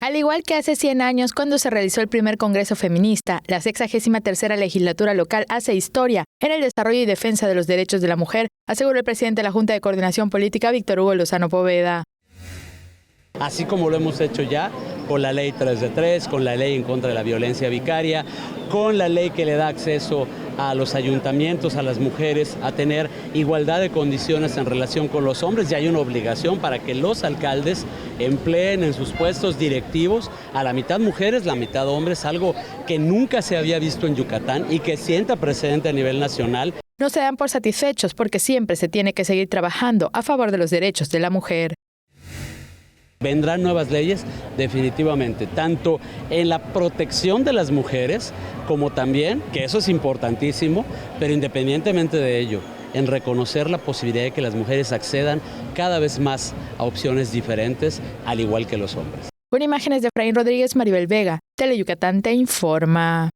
Al igual que hace 100 años, cuando se realizó el primer Congreso Feminista, la 63ª legislatura local hace historia en el desarrollo y defensa de los derechos de la mujer, aseguró el presidente de la Junta de Coordinación Política, Víctor Hugo Lozano Poveda. Así como lo hemos hecho ya con la ley 3 de 3, con la ley en contra de la violencia vicaria, con la ley que le da acceso a los ayuntamientos, a las mujeres, a tener igualdad de condiciones en relación con los hombres. Ya hay una obligación para que los alcaldes empleen en sus puestos directivos a la mitad mujeres, la mitad hombres, algo que nunca se había visto en Yucatán y que sienta precedente a nivel nacional. No se dan por satisfechos porque siempre se tiene que seguir trabajando a favor de los derechos de la mujer. Vendrán nuevas leyes, definitivamente, tanto en la protección de las mujeres, como también, que eso es importantísimo, pero independientemente de ello, en reconocer la posibilidad de que las mujeres accedan cada vez más a opciones diferentes, al igual que los hombres. Con imágenes de Efraín Rodríguez, Maribel Vega, Teleyucatán te informa.